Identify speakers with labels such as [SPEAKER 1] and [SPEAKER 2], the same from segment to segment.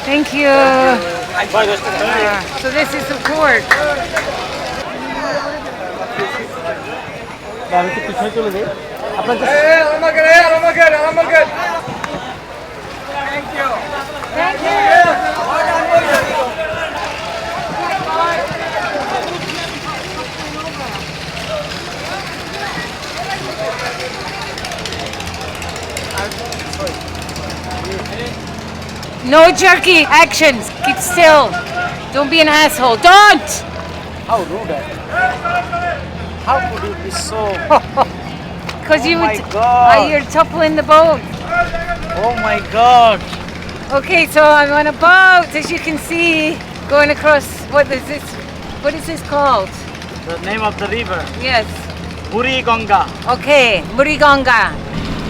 [SPEAKER 1] Thank you. So this is the port.
[SPEAKER 2] Thank you.
[SPEAKER 1] Thank you. No jerky actions. Keep still. Don't be an asshole. Don't!
[SPEAKER 2] How rude. How could you be so...
[SPEAKER 1] Because
[SPEAKER 2] Oh
[SPEAKER 1] you
[SPEAKER 2] my
[SPEAKER 1] would.
[SPEAKER 2] God.
[SPEAKER 1] You're toppling the boat.
[SPEAKER 2] Oh my God.
[SPEAKER 1] Okay, so I'm on a boat, as you can see, going across. What is this? What is this called?
[SPEAKER 2] The name of the river.
[SPEAKER 1] Yes.
[SPEAKER 2] Ganga.
[SPEAKER 1] Okay, Ganga.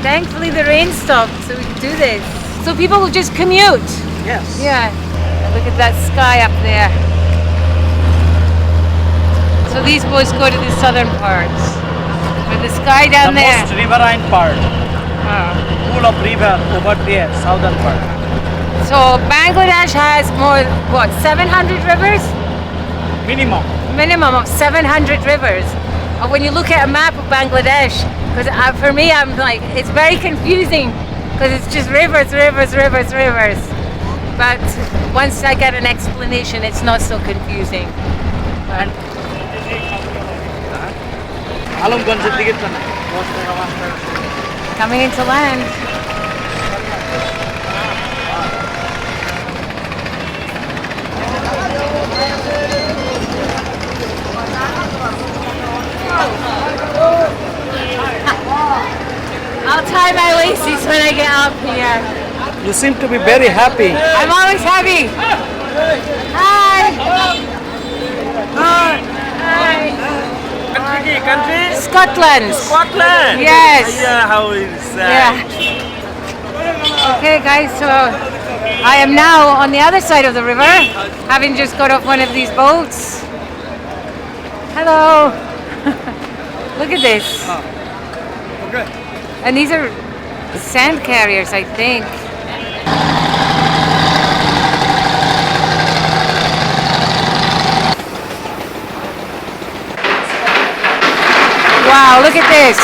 [SPEAKER 1] Thankfully the rain stopped, so we can do this. So people will just commute.
[SPEAKER 2] Yes.
[SPEAKER 1] Yeah. And look at that sky up there. So these boats go to the southern parts. With the sky down
[SPEAKER 2] The
[SPEAKER 1] there.
[SPEAKER 2] most riverine part.
[SPEAKER 1] Oh.
[SPEAKER 2] Full of river over there, southern part.
[SPEAKER 1] So Bangladesh has more, what, 700 rivers?
[SPEAKER 2] Minimum.
[SPEAKER 1] Minimum of 700 rivers. And when you look at a map of Bangladesh, because for me, I'm like, it's very confusing because it's just rivers, rivers, rivers, rivers. But once I get an explanation, it's not so confusing.
[SPEAKER 2] And Alamganjের দিকে তো না।
[SPEAKER 1] Coming into land. I'll tie my laces when I get up here.
[SPEAKER 2] You seem to be very happy.
[SPEAKER 1] I'm always happy. Hi. Hi.
[SPEAKER 2] Country?
[SPEAKER 1] Scotland.
[SPEAKER 2] Scotland.
[SPEAKER 1] Yes.
[SPEAKER 2] Yeah, how is that?
[SPEAKER 1] Yeah. Okay, guys, so I am now on the other side of the river, having just got off one of these boats. Hello. Look at this.
[SPEAKER 2] Okay.
[SPEAKER 1] And these are sand carriers, I think. Wow, look at this.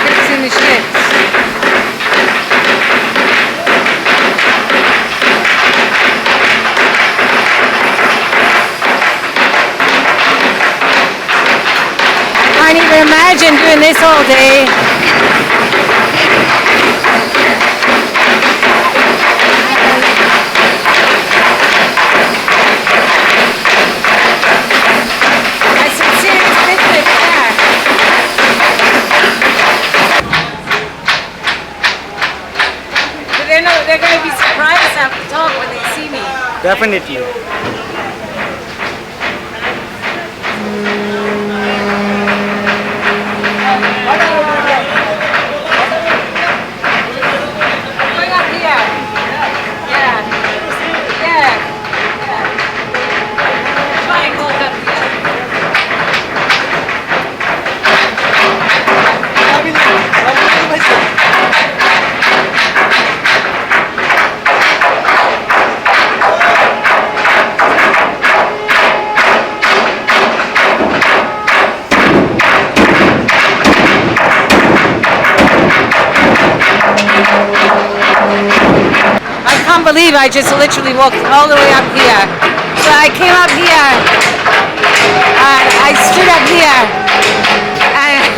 [SPEAKER 1] Fixing the ships. I can't even imagine doing this all day. That's some serious business there. But they're going to be surprised at the top when they see me.
[SPEAKER 2] Definitely.
[SPEAKER 1] Going up here. Yeah. Yeah. Yeah. Triangles up here. I can't believe I just literally walked all the way up here. So I came up here, I stood up here, and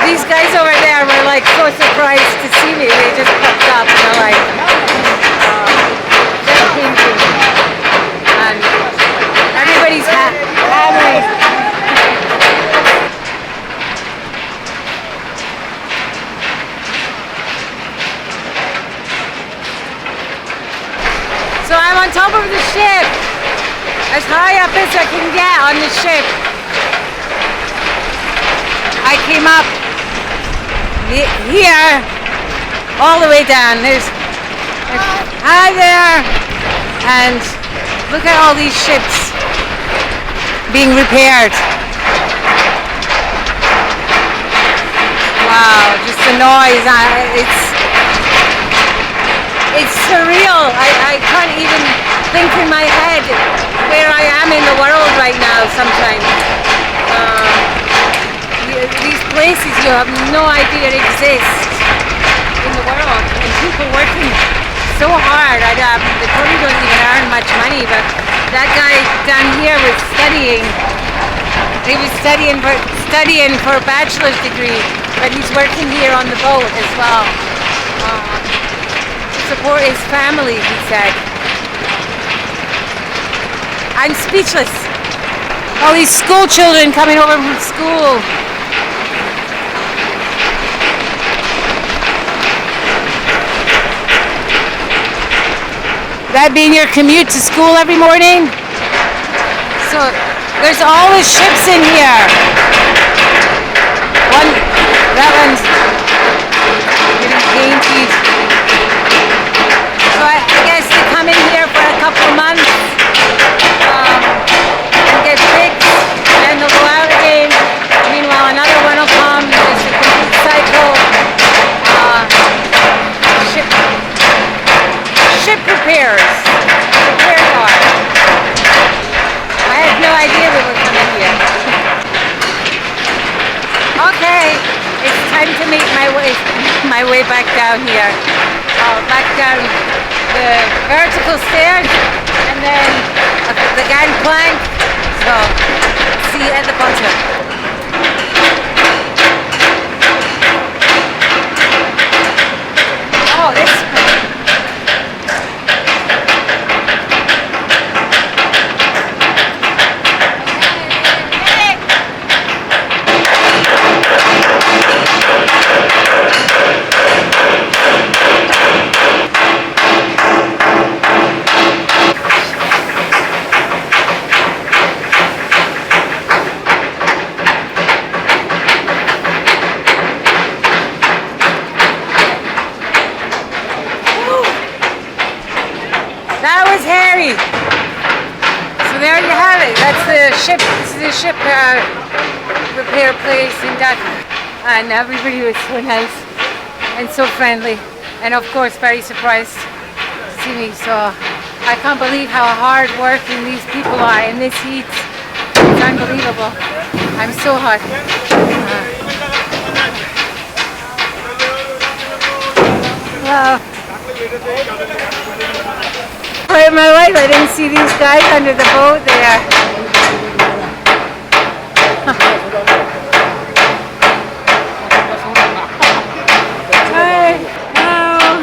[SPEAKER 1] these guys over there were like so surprised to see me. They just popped up and they're like, they're painting. And everybody's hammering. So I'm on top of the ship, as high up as I can get on the ship. I came up here, all the way down. There's hi there, and look at all these ships being repaired. Wow, just the noise. It's surreal. I can't even think in my head where I am in the world right now sometimes. These places you have no idea exist in the world. And people working so hard. They probably don't even earn much money, but that guy down here was studying. He was studying for a bachelor's degree, but he's working here on the boat as well. To support his family, he said. I'm speechless. All these school children coming over from school. That being your commute to school every morning? So there's always ships in here. That one's getting painted. So I guess they come in here for a couple of months and get fixed, and then they'll go out again. Meanwhile, another one will come. It's a complete cycle. Ship repairs. Repair yard. I had no idea they were coming here. Okay, it's time to make my way back down here. Back down the vertical stairs and then the gangplank. So, see you at the bottom. Oh, this. That was hairy. So there you have it. That's the ship. This is the shipyard repair place in Dhaka, and everybody was so nice and so friendly, and of course very surprised to see me. So I can't believe how hard working these people are in this heat. It's unbelievable. I'm so hot. Wow. In my life, I didn't see these guys under the boat there. Hi. Hello.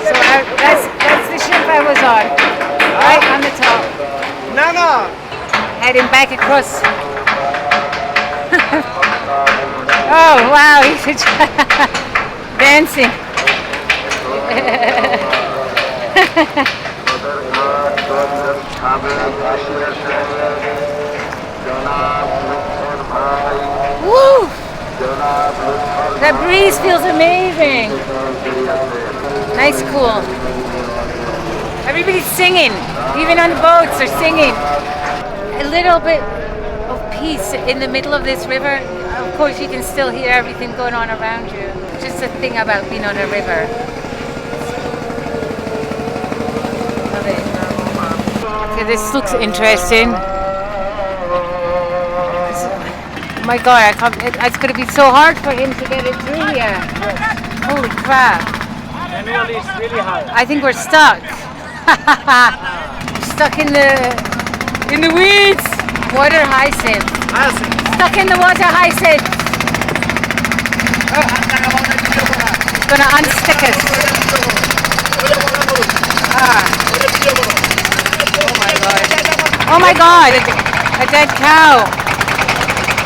[SPEAKER 1] So that's the ship I was on, right on the top.
[SPEAKER 2] No.
[SPEAKER 1] Heading back across. Oh wow, he's dancing. Woo! That breeze feels amazing. Nice, cool. Everybody's singing. Even on the boats, they're singing. A little bit of peace in the middle of this river. Of course, you can still hear everything going on around you. Just the thing about being on a river. Okay, this looks interesting. Oh my god, it's going to be so hard for him to get it through here. Holy crap.
[SPEAKER 2] Annually it's really high.
[SPEAKER 1] I think we're stuck. Stuck in the weeds. Water hyacinth. Stuck in the water hyacinth. It's going to unstick us. Oh my god, a dead cow.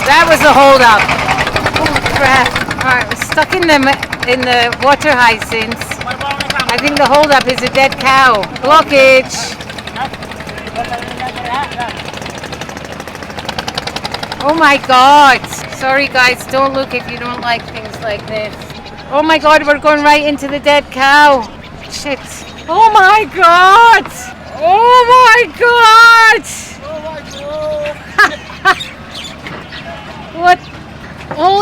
[SPEAKER 1] That was the hold up. Holy crap. Alright, we're stuck in the water hyacinths. I think the hold up is a dead cow. Blockage. Oh my god. Sorry guys, don't look if you don't like things like this. Oh my god, we're going right into the dead cow. Shit. Oh my god. Oh my god!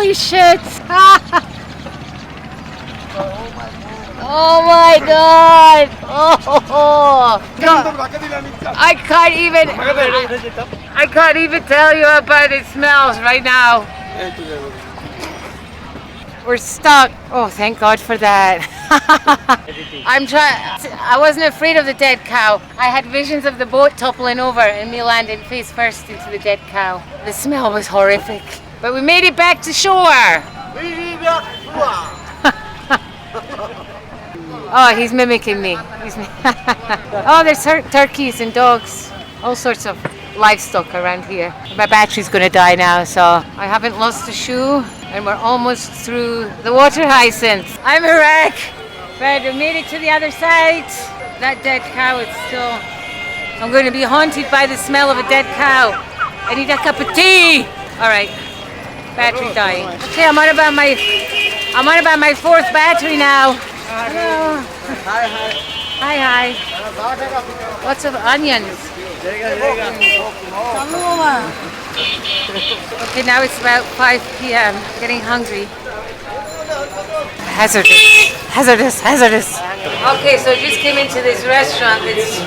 [SPEAKER 1] Holy shit! Oh my god! Oh, I can't even tell you how bad it smells right now. We're stuck. Oh, thank God for that. I wasn't afraid of the dead cow. I had visions of the boat toppling over and me landing face first into the dead cow. The smell was horrific. But we made it back to shore. Oh, he's mimicking me. Oh, there's turkeys and dogs. All sorts of livestock around here. My battery's going to die now, so I haven't lost a shoe. And we're almost through the water hyacinth. I'm a wreck. But I made it to the other side. That dead cow is still... I'm going to be haunted by the smell of a dead cow. I need a cup of tea. All right. Battery dying. Okay, I'm on about my fourth battery now. Hello. Hi. Lots of onions. Okay, now it's about 5 p.m. Getting hungry. Hazardous. Okay, so I just came into this restaurant that's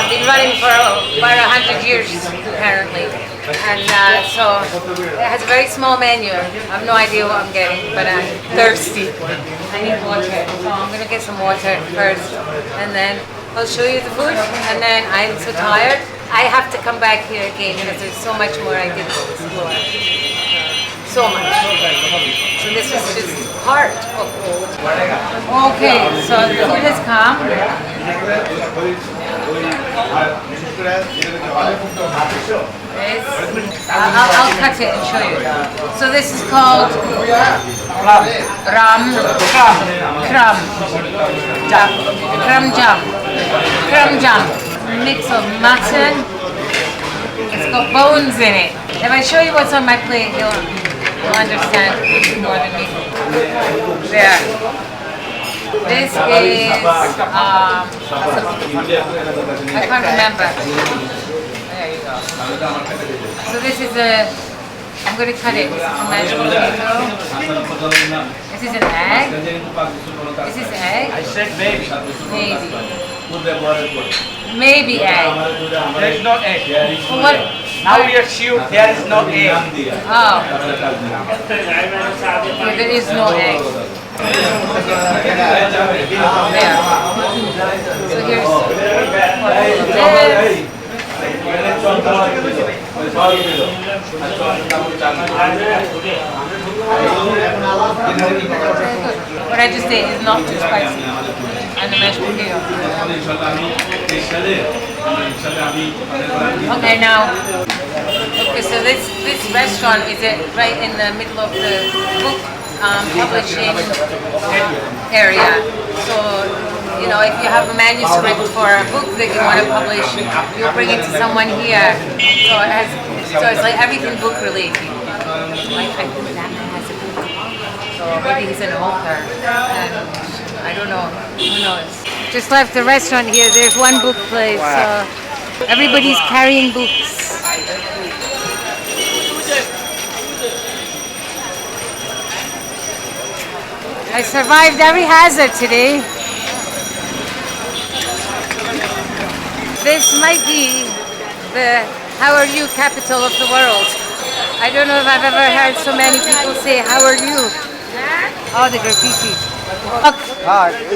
[SPEAKER 1] been running for about 100 years apparently. And so it has a very small menu. I have no idea what I'm getting, but I'm thirsty. I need water. So I'm going to get some water first. And then I'll show you the food. And then I'm so tired. I have to come back here again because there's so much more I didn't explore. So much. So this is just part of Old. Okay, so the food has come. I'll cut it and show you. So this is called crumb jam. Mix of mutton. It's got bones in it. If I show you what's on my plate, you'll understand more than me. There. This is I can't remember. There you go. So this is I'm going to cut it. This is a mashed potato. This is an egg. This is egg. I said maybe. Maybe egg.
[SPEAKER 3] There is no egg.
[SPEAKER 1] Well, what?
[SPEAKER 3] Now we are sure there is no egg.
[SPEAKER 1] Oh. Okay, there is no egg. There. So here's this. What I just ate is not too spicy. And the mashed potato. Okay, now. Okay, so this restaurant is right in the middle of the book publishing area. So, you know, if you have a manuscript for a book that you want to publish, you'll bring it to someone here. So it's like everything book related. Like I think that man has a book. So maybe he's an author. And I don't know. Who knows? Just left the restaurant here. There's one book place. So everybody's carrying books. I survived every hazard today. This might be the "How are you" capital of the world. I don't know if I've ever heard so many people say "How are you." Oh, the graffiti.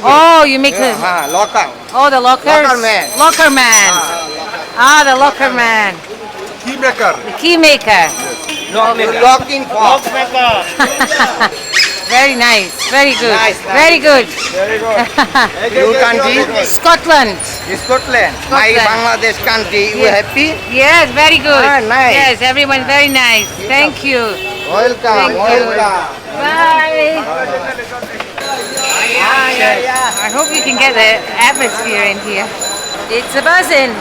[SPEAKER 1] Oh, you make the
[SPEAKER 4] locker.
[SPEAKER 1] Oh, the lockers.
[SPEAKER 4] Locker man.
[SPEAKER 1] Locker man. The locker man.
[SPEAKER 4] Key maker.
[SPEAKER 1] The key maker.
[SPEAKER 4] Locking for.
[SPEAKER 1] Very nice. Very good.
[SPEAKER 4] Nice.
[SPEAKER 1] Very good.
[SPEAKER 4] Very good. Your country?
[SPEAKER 1] Scotland.
[SPEAKER 4] Scotland. My Bangladesh country. You happy?
[SPEAKER 1] Yes, very good.
[SPEAKER 4] Nice.
[SPEAKER 1] Yes, everyone very nice. Thank you.
[SPEAKER 4] Welcome. Welcome.
[SPEAKER 1] Bye. I hope you can get the atmosphere in here. It's a buzzing.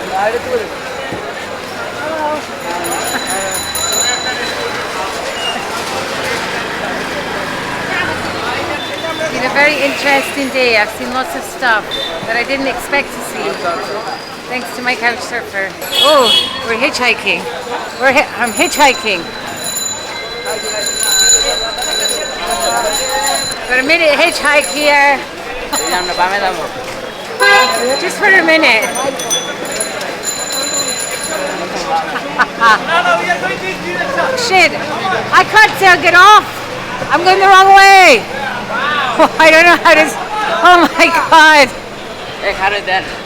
[SPEAKER 1] It's been a very interesting day. I've seen lots of stuff that I didn't expect to see. Thanks to my couch surfer. Oh, we're hitchhiking. I'm hitchhiking. For a minute, hitchhike here. Just for a minute. Shit, I can't get off. I'm going the wrong way. I don't know how to. Oh my god.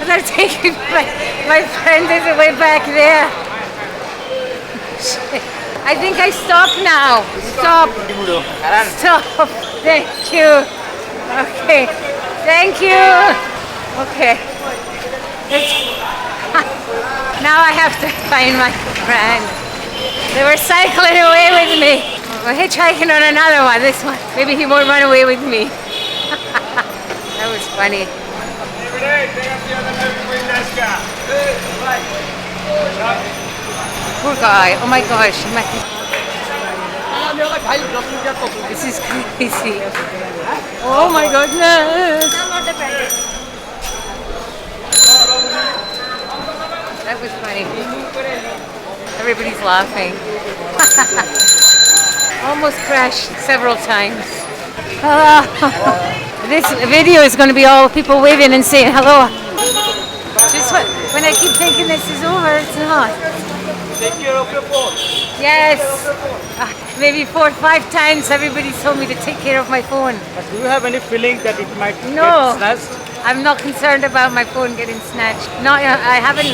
[SPEAKER 1] They're taking my friend is way back there. Shit. I think I stop now. Stop. Stop. Thank you. Okay. Thank you. Okay. Now I have to find my friend. They were cycling away with me. We're hitchhiking on another one. This one. Maybe he won't run away with me. That was funny. Poor guy. Oh my gosh. This is crazy. Oh my goodness. That was funny. Everybody's laughing. Almost crashed several times. Hello. This video is going to be all people waving and saying hello. Just when I keep thinking this is over, it's not.
[SPEAKER 2] Take care of your phone.
[SPEAKER 1] Yes. Maybe 4 or 5 times everybody's told me to take care of my phone.
[SPEAKER 2] But do you have any feeling that it might
[SPEAKER 1] No.
[SPEAKER 2] get snatched?
[SPEAKER 1] I'm not concerned about my phone getting snatched. No, I haven't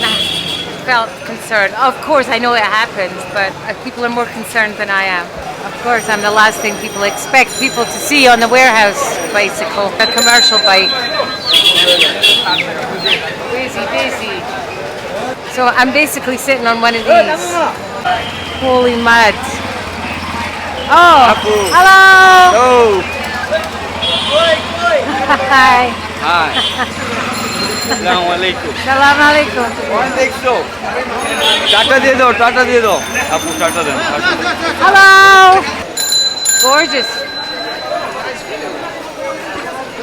[SPEAKER 1] felt concerned. Of course, I know it happens, but people are more concerned than I am. Of course, I'm the last thing people expect people to see on the warehouse bicycle, a commercial bike. Busy, busy. So I'm basically sitting on one of these. Holy mud. Oh, hello.
[SPEAKER 2] Oh.
[SPEAKER 1] Hi.
[SPEAKER 2] Hi. Assalamu alaikum.
[SPEAKER 1] Salam alaikum.
[SPEAKER 2] Tata दे दो आपको टाटा देना
[SPEAKER 1] Hello. Gorgeous.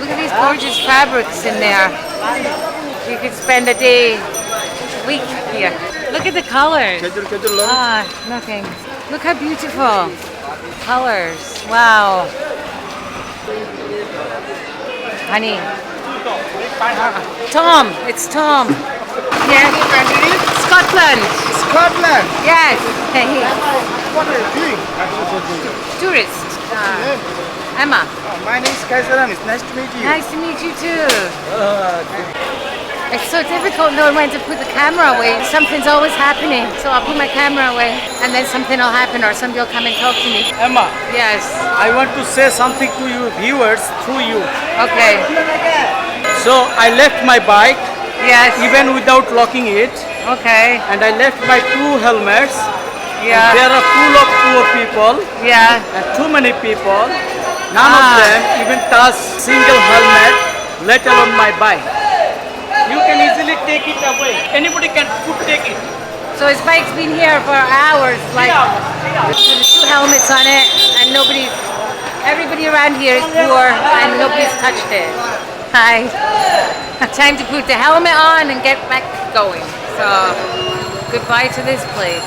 [SPEAKER 1] Look at these gorgeous fabrics in there. You could spend a day, week here. Look at the colors. Ah, nothing. Look how beautiful. Colors. Wow. Honey. Tom. It's Tom. Yes. Scotland.
[SPEAKER 4] Scotland.
[SPEAKER 1] Yes.
[SPEAKER 4] What are you doing?
[SPEAKER 1] Tourist. Emma.
[SPEAKER 4] My name is Kaisaram. It's nice to meet you.
[SPEAKER 1] Nice to meet you too. It's so difficult knowing when to put the camera away. Something's always happening. So I'll put my camera away and then something will happen or somebody will come and talk to me.
[SPEAKER 2] Emma,
[SPEAKER 1] Yes.
[SPEAKER 2] I want to say something to you viewers through you.
[SPEAKER 1] Okay.
[SPEAKER 2] So I left my bike
[SPEAKER 1] Yes.
[SPEAKER 2] even without locking it,
[SPEAKER 1] Okay.
[SPEAKER 2] and I left my 2 helmets.
[SPEAKER 1] Yeah.
[SPEAKER 2] There are full of poor people
[SPEAKER 1] Yeah.
[SPEAKER 2] and too many people. None of
[SPEAKER 1] Ah.
[SPEAKER 2] them even touch single helmet, let alone my bike. You can easily take it away. Anybody can take it.
[SPEAKER 1] So his bike's been here for hours, like with 2 helmets on it, and everybody around here is poor, and nobody's touched it. Hi. Time to put the helmet on and get back going. So, goodbye to this place.